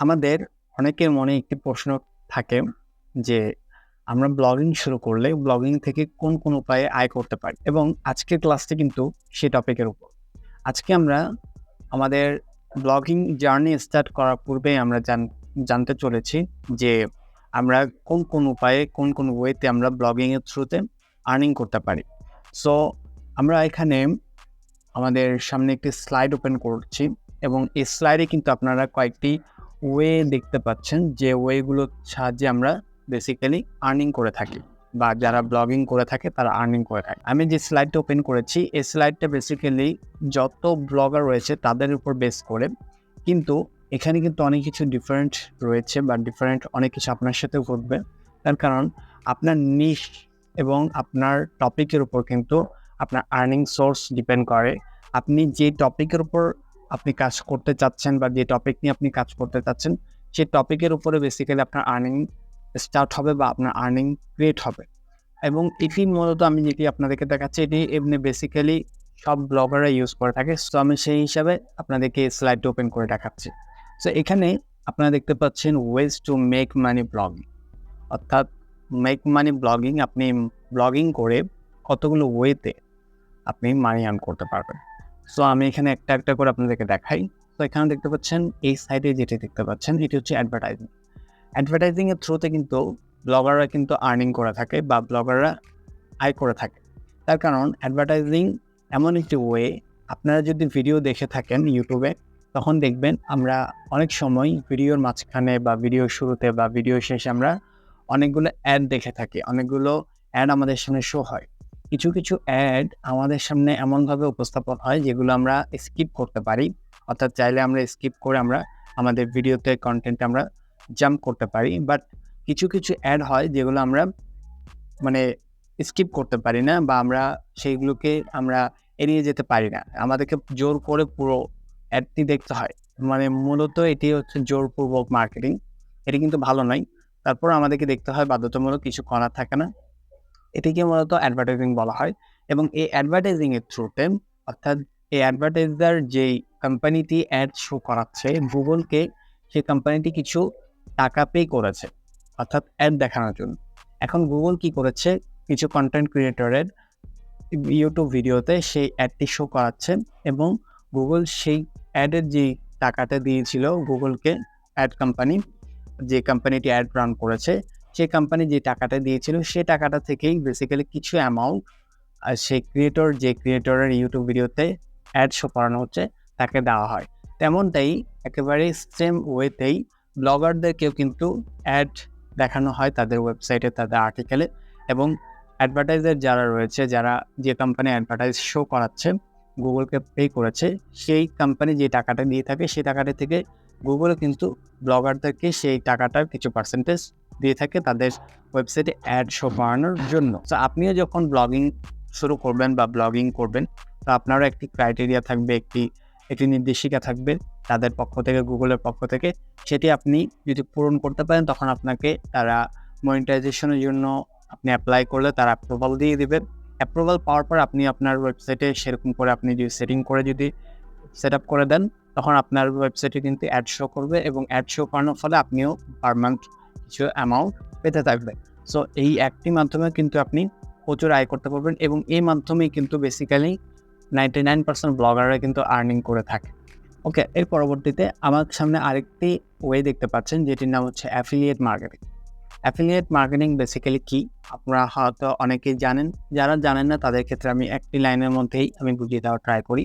আমাদের অনেকের মনে একটি প্রশ্ন থাকে যে আমরা ব্লগিং শুরু করলে ব্লগিং থেকে কোন উপায়ে আয় করতে পারি, এবং আজকের ক্লাসটি কিন্তু সে টপিকের উপর। আজকে আমরা আমাদের ব্লগিং জার্নি স্টার্ট করার পূর্বে আমরা জানতে চলেছি যে আমরা কোন উপায়ে কোন ওয়েতে আমরা ব্লগিংয়ের থ্রুতে আর্নিং করতে পারি। সো আমরা এখানে আমাদের সামনে একটি স্লাইড ওপেন করছি, এবং এই স্লাইডে কিন্তু আপনারা কয়েকটি ওয়ে দেখতে পাচ্ছেন, যে ওয়েগুলোর সাহায্যে আমরা বেসিক্যালি আর্নিং করে থাকি, বা যারা ব্লগিং করে থাকে তারা আর্নিং করে থাকে। আমি যে স্লাইডটা ওপেন করেছি, এই স্লাইডটা বেসিক্যালি যত ব্লগার রয়েছে তাদের উপর বেস করে, কিন্তু এখানে কিন্তু অনেক কিছু ডিফারেন্ট রয়েছে, বা ডিফারেন্ট অনেক কিছু আপনার সাথে ঘটবে। তার কারণ আপনার নিশ এবং আপনার টপিকের উপর কিন্তু আপনার আর্নিং সোর্স ডিপেন্ড করে। আপনি যে টপিকের উপর আপনি কাজ করতে চাচ্ছেন, বা যে টপিক নিয়ে আপনি কাজ করতে চাচ্ছেন, সেই টপিকের উপরে বেসিক্যালি আপনার আর্নিং স্টার্ট হবে, বা আপনার আর্নিং ক্রিয়েট হবে। এবং এটি মূলত আমি যেটি আপনাদেরকে দেখাচ্ছি, এটি এমনি বেসিক্যালি সব ব্লগাররা ইউজ করে থাকে। সো আমি সেই হিসাবে আপনাদেরকে স্লাইডটা ওপেন করে দেখাচ্ছি। সো এখানে আপনারা দেখতে পাচ্ছেন ways to make money blogging, অর্থাৎ মেক মানি ব্লগিং। আপনি ব্লগিং করে কতগুলো ওয়েতে আপনি মানি আর্ন করতে পারবেন। সো আমি এখানে একটা একটা করে আপনাদেরকে দেখাই। তো এখানে দেখতে পাচ্ছেন, এই সাইডে যেটি দেখতে পাচ্ছেন এটি হচ্ছে অ্যাডভার্টাইজিং। অ্যাডভার্টাইজিংয়ের থ্রুতে কিন্তু ব্লগাররা কিন্তু আর্নিং করে থাকে, বা ব্লগাররা আয় করে থাকে। তার কারণ অ্যাডভার্টাইজিং এমন একটি ওয়ে, আপনারা যদি ভিডিও দেখে থাকেন ইউটিউবে, তখন দেখবেন আমরা অনেক সময় ভিডিওর মাঝখানে বা ভিডিওর শুরুতে বা ভিডিও শেষে আমরা অনেকগুলো অ্যাড দেখে থাকি, অনেকগুলো অ্যাড আমাদের সামনে শো হয়। কিছু কিছু অ্যাড আমাদের সামনে এমনভাবে উপস্থাপন হয় যেগুলো আমরা স্কিপ করতে পারি, অর্থাৎ চাইলে আমরা স্কিপ করে আমরা আমাদের ভিডিওতে কন্টেন্টে আমরা জাম্প করতে পারি। বাট কিছু কিছু অ্যাড হয় যেগুলো আমরা মানে স্কিপ করতে পারি না, বা আমরা সেইগুলোকে আমরা এড়িয়ে যেতে পারি না, আমাদেরকে জোর করে পুরো অ্যাডটি দেখতে হয়। মানে মূলত এটি হচ্ছে জোরপূর্বক মার্কেটিং। এটি কিন্তু ভালো নয়। তারপর আমাদেরকে দেখতে হয়, বাধ্যতামূলক, কিছু করার থাকে না। এটিকে মূলত অ্যাডভার্টাইজিং বলা হয়। এবং এই অ্যাডভার্টাইজিংয়ের থ্রুতে, অর্থাৎ এই অ্যাডভার্টাইজার যেই কোম্পানিটি অ্যাড শো করাচ্ছে গুগলকে, সেই কোম্পানিটি কিছু টাকা পে করেছে, অর্থাৎ অ্যাড দেখানোর জন্য। এখন গুগল কি করেছে, কিছু কন্টেন্ট ক্রিয়েটরের ইউটিউব ভিডিওতে সেই অ্যাডটি শো করাচ্ছে, এবং গুগল সেই অ্যাডের যে টাকাটা দিয়েছিল গুগলকে, অ্যাড কোম্পানি, যে কোম্পানিটি অ্যাড রান করেছে, সেই কোম্পানি যে টাকাটা দিয়েছিল সেই টাকাটা থেকেই বেসিক্যালি কিছু অ্যামাউন্ট সেই যে ক্রিয়েটরের ইউটিউব ভিডিওতে অ্যাড শো করানো হচ্ছে তাকে দেওয়া হয়। তেমনটাই একেবারে সেম ওয়েতেই ব্লগারদেরকেও কিন্তু অ্যাড দেখানো হয় তাদের ওয়েবসাইটে, তাদের আর্টিকেলে। এবং অ্যাডভার্টাইজার যারা রয়েছে, যারা যে কোম্পানি অ্যাডভার্টাইজ শো করাচ্ছে, গুগলকে পে করেছে, সেই কোম্পানি যে টাকাটা দিয়ে থাকে সেই টাকাটা থেকে গুগল কিন্তু ব্লগারদেরকে সেই টাকাটার কিছু পার্সেন্টেজ দিয়ে থাকে তাদের ওয়েবসাইটে অ্যাড শো করানোর জন্য। তো আপনিও যখন ব্লগিং শুরু করবেন বা ব্লগিং করবেন, তো আপনারও একটি ক্রাইটেরিয়া থাকবে, একটি নির্দেশিকা থাকবে তাদের পক্ষ থেকে, গুগলের পক্ষ থেকে। সেটি আপনি যদি পূরণ করতে পারেন, তখন আপনাকে তারা মনিটাইজেশনের জন্য আপনি অ্যাপ্লাই করলে তারা অ্যাপ্রুভাল দিয়ে দেবে। অ্যাপ্রুভাল পাওয়ার পর আপনি আপনার ওয়েবসাইটে সেরকম করে আপনি যদি সেটিং করে যদি সেট আপ করে দেন, তখন আপনার ওয়েবসাইটে কিন্তু অ্যাড শো করবে, এবং অ্যাড শো করানোর ফলে আপনিও পার মান্থ কিছু অ্যামাউন্ট পেতে থাকবেন। সো এই অ্যাডটির মাধ্যমে কিন্তু আপনি প্রচুর আয় করতে পারবেন, এবং এই মাধ্যমেই কিন্তু বেসিক্যালি 99% ব্লগাররা কিন্তু আর্নিং করে থাকে। ওকে, এর পরবর্তীতে আমার সামনে আরেকটি ওয়ে দেখতে পাচ্ছেন, যেটির নাম হচ্ছে affiliate marketing. Affiliate marketing basically কি, আপনারা হয়তো অনেকেই জানেন, যারা জানেন না তাদের ক্ষেত্রে আমি একটি লাইনের মধ্যেই আমি বুঝিয়ে দেওয়ার ট্রাই করি।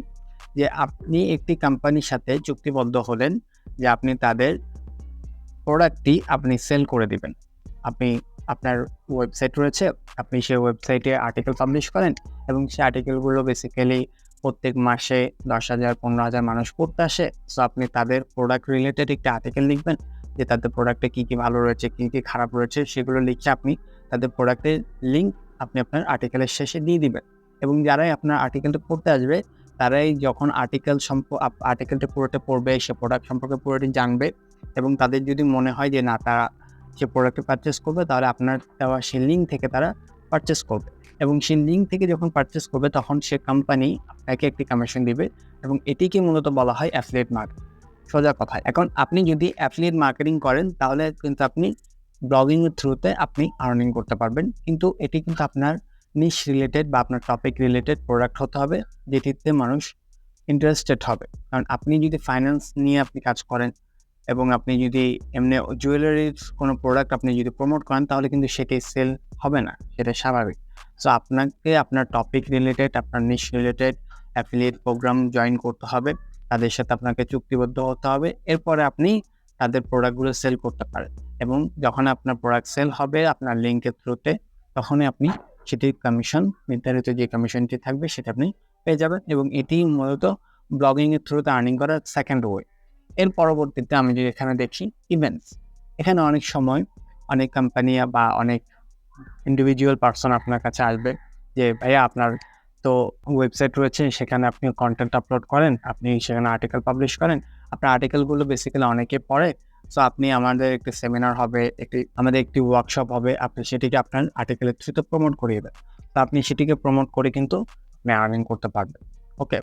যে আপনি একটি কোম্পানির সাথে চুক্তিবদ্ধ হলেন যে আপনি তাদের প্রোডাক্টটি আপনি সেল করে দিবেন। আপনি আপনার ওয়েবসাইট রয়েছে, আপনি সেই ওয়েবসাইটে আর্টিকেল পাবলিশ করেন, এবং সেই আর্টিকেলগুলো বেসিক্যালি প্রত্যেক মাসে 10,000 15,000 মানুষ পড়তে আসে। সো আপনি তাদের প্রোডাক্ট রিলেটেড একটি আর্টিকেল লিখবেন, যে তাদের প্রোডাক্টে কী কী ভালো রয়েছে, কী কী খারাপ রয়েছে, সেগুলো লিখে আপনি তাদের প্রোডাক্টের লিঙ্ক আপনি আপনার আর্টিকেলের শেষে দিয়ে দিবেন। এবং যারাই আপনার আর্টিকেলটা পড়তে আসবে, তারাই যখন আর্টিকেলটা পুরোটা পড়বে, সে প্রোডাক্ট সম্পর্কে পুরোটি জানবে, এবং তাদের যদি মনে হয় যে না, তারা সে প্রোডাক্টটি পারচেস করবে, তাহলে আপনার দেওয়া সেই লিঙ্ক থেকে তারা পারচেস করবে। এবং সেই লিঙ্ক থেকে যখন পারচেস করবে, তখন সে কোম্পানি আপনাকে একটি কমিশন দিবে, এবং এটিকে মূলত বলা হয় অ্যাফিলিয়েট মার্কেটিং। সোজা কথায়। এখন আপনি যদি অ্যাফিলিয়েট মার্কেটিং করেন তাহলে কিন্তু আপনি ব্লগিং এর থ্রুতে আপনি আর্নিং করতে পারবেন। কিন্তু এটি কিন্তু আপনার নিশ রিলেটেড বা আপনার টপিক রিলেটেড প্রোডাক্ট হতে হবে, যেটিতে মানুষ ইন্টারেস্টেড হবে। কারণ আপনি যদি ফাইন্যান্স নিয়ে আপনি কাজ করেন এবং আপনি যদি এমনি জুয়েলারির কোনো প্রোডাক্ট আপনি যদি প্রমোট করেন তাহলে কিন্তু সেটি সেল হবে না, সেটা স্বাভাবিক। সো আপনাকে আপনার টপিক রিলেটেড, আপনার নিশ রিলেটেড অ্যাফিলিয়েট প্রোগ্রাম জয়েন করতে হবে। তাদের সাথে আপনাকে চুক্তিবদ্ধ হতে হবে। এরপরে আপনি তাদের প্রোডাক্টগুলো সেল করতে পারেন এবং যখন আপনার প্রোডাক্ট সেল হবে আপনার লিঙ্কের থ্রুতে, তখনই আপনি সেটির কমিশন, নির্ধারিত যে কমিশনটি থাকবে সেটা আপনি পেয়ে যাবেন এবং এটি মূলত ব্লগিংয়ের থ্রুতে আর্নিং করার সেকেন্ড ওয়ে। এর পরবর্তীতে আমি যদি এখানে দেখি ইভেন্টস, এখানে অনেক সময় অনেক কোম্পানি বা অনেক ইন্ডিভিজুয়াল পার্সন আপনার কাছে আসবে যে ভাইয়া আপনার তো ওয়েবসাইট রয়েছে, সেখানে আপনি কন্টেন্ট আপলোড করেন, আপনি সেখানে আর্টিকেল পাবলিশ করেন, আপনার আর্টিকেলগুলো বেসিক্যালি অনেকে পড়ে। সো আপনি আমাদের একটি সেমিনার হবে, আমাদের একটি ওয়ার্কশপ হবে, আপনি সেটিকে আপনার আর্টিকেলের থ্রুতে প্রমোট করিয়ে দেন। তো আপনি সেটিকে প্রমোট করে কিন্তু আপনি আর্নিং করতে পারবেন। ওকে,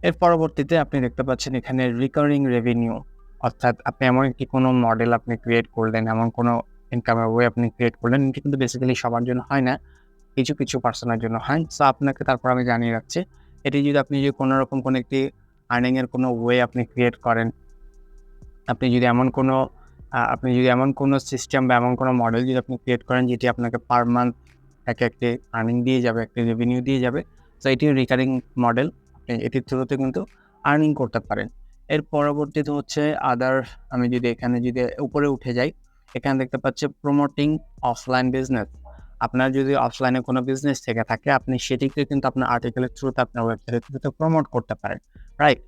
এর পরবর্তীতে আপনি দেখতে পাচ্ছেন এখানে রিকারিং রেভিনিউ, অর্থাৎ আপনি এমন একটি কোনো মডেল আপনি ক্রিয়েট করলেন, এমন কোনো ইনকামের ওয়ে আপনি ক্রিয়েট করলেন, এটি কিন্তু বেসিক্যালি সবার জন্য হয় না, কিছু কিছু পার্সনের জন্য হয়। সো আপনাকে তারপর আমি জানিয়ে রাখছি, এটি যদি আপনি যদি কোনো রকম কোনো একটি আর্নিংয়ের কোনো ওয়ে আপনি ক্রিয়েট করেন, আপনি যদি এমন কোনো সিস্টেম বা এমন কোনো মডেল যদি আপনি ক্রিয়েট করেন যেটি আপনাকে পার মান্থ একটি আর্নিং দিয়ে যাবে, একটি রেভিনিউ দিয়ে যাবে, সো এটি রিকারিং মডেল, আপনি এটির থ্রুতে কিন্তু আর্নিং করতে পারেন। এর পরবর্তীতে হচ্ছে আমি যদি এখানে যদি উপরে উঠে যাই, এখানে দেখতে পাচ্ছি প্রমোটিং অফলাইন বিজনেস। আপনার যদি অফলাইনে কোনো বিজনেস থেকে থাকে আপনি সেটিকে কিন্তু আপনার আর্টিকেলের থ্রুতে, আপনার ওয়েবসাইটের থ্রুতে প্রমোট করতে পারেন, রাইট?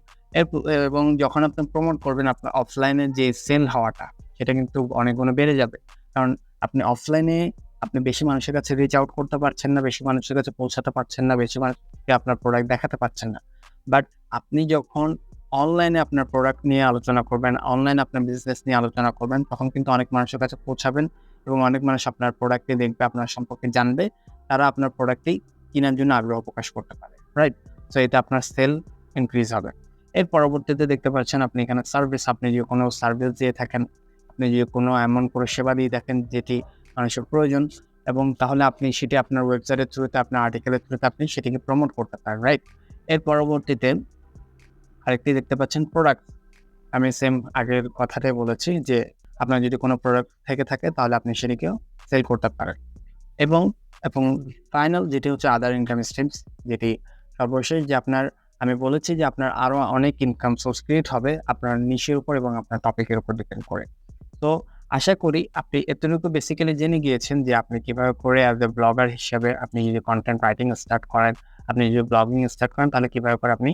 এবং যখন আপনি প্রমোট করবেন আপনার অফলাইনে যে সেল হওয়াটা সেটা কিন্তু অনেক গুণ বেড়ে যাবে। কারণ আপনি অফলাইনে আপনি বেশি মানুষের কাছে রিচ আউট করতে পারছেন না, বেশি মানুষের কাছে পৌঁছাতে পারছেন না, বেশি মানুষকে আপনার প্রোডাক্ট দেখাতে পারছেন না। বাট আপনি যখন অনলাইনে আপনার প্রোডাক্ট নিয়ে আলোচনা করবেন, অনলাইনে আপনার বিজনেস নিয়ে আলোচনা করবেন, তখন কিন্তু অনেক মানুষের কাছে পৌঁছাবেন এবং অনেক মানুষ আপনার প্রোডাক্টটি দেখবে, আপনার সম্পর্কে জানবে, তারা আপনার প্রোডাক্টটি কেনার জন্য আগ্রহ প্রকাশ করতে পারে, রাইট? সো এতে আপনার সেল ইনক্রিজ হবে। এর পরবর্তীতে দেখতে পাচ্ছেন আপনি এখানে সার্ভিস, আপনি যদি কোনো সার্ভিস দিয়ে থাকেন, আপনি যদি কোনো এমন পরিষেবা দিয়ে থাকেন যেটি মানুষের প্রয়োজন, এবং তাহলে আপনি সেটি আপনার ওয়েবসাইটের থ্রুতে, আপনার আর্টিকেলের থ্রুতে আপনি সেটিকে প্রমোট করতে পারেন, রাইট? এর পরবর্তীতে আরেকটি দেখতে পাচ্ছেন প্রোডাক্ট। আমি সেম আগের কথাটাই বলেছি যে আপনার যদি কোনো প্রোডাক্ট থেকে থাকে তাহলে আপনি সেটিকেও সেল করতে পারেন। এবং এবং ফাইনাল যেটি হচ্ছে আদার ইনকাম স্ট্রিমস, যেটি সর্বশেষ, যে আমি বলেছি যে আপনার আরও অনেক ইনকাম সোর্স ক্রিয়েট হবে আপনার নিশের উপর এবং আপনার টপিকের উপর ডিপেন্ড করে। তো আশা করি আপনি এতটুকু বেসিক্যালি জেনে গিয়েছেন যে আপনি কীভাবে করে অ্যাজ এ ব্লগার হিসেবে আপনি যদি কন্টেন্ট রাইটিং স্টার্ট করেন, আপনি যদি ব্লগিং স্টার্ট করেন তাহলে কীভাবে করে আপনি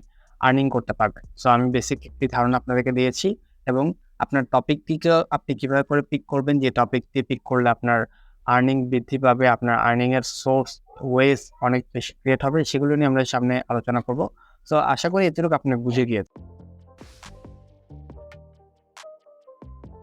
আর্নিং করতে পারবেন। সো আমি বেসিক একটি ধারণা আপনাদেরকে দিয়েছি এবং আপনার টপিকটিকে আপনি কীভাবে করে পিক করবেন, যে টপিকটি পিক করলে আপনার আর্নিং বৃদ্ধি পাবে, আপনার আর্নিংয়ের সোর্স ওয়েজ অনেক বেশি ক্রিয়েট হবে, সেগুলো নিয়ে আমরা সামনে আলোচনা করব। সো আশা করি এতটুকু আপনি বুঝে গিয়েছেন।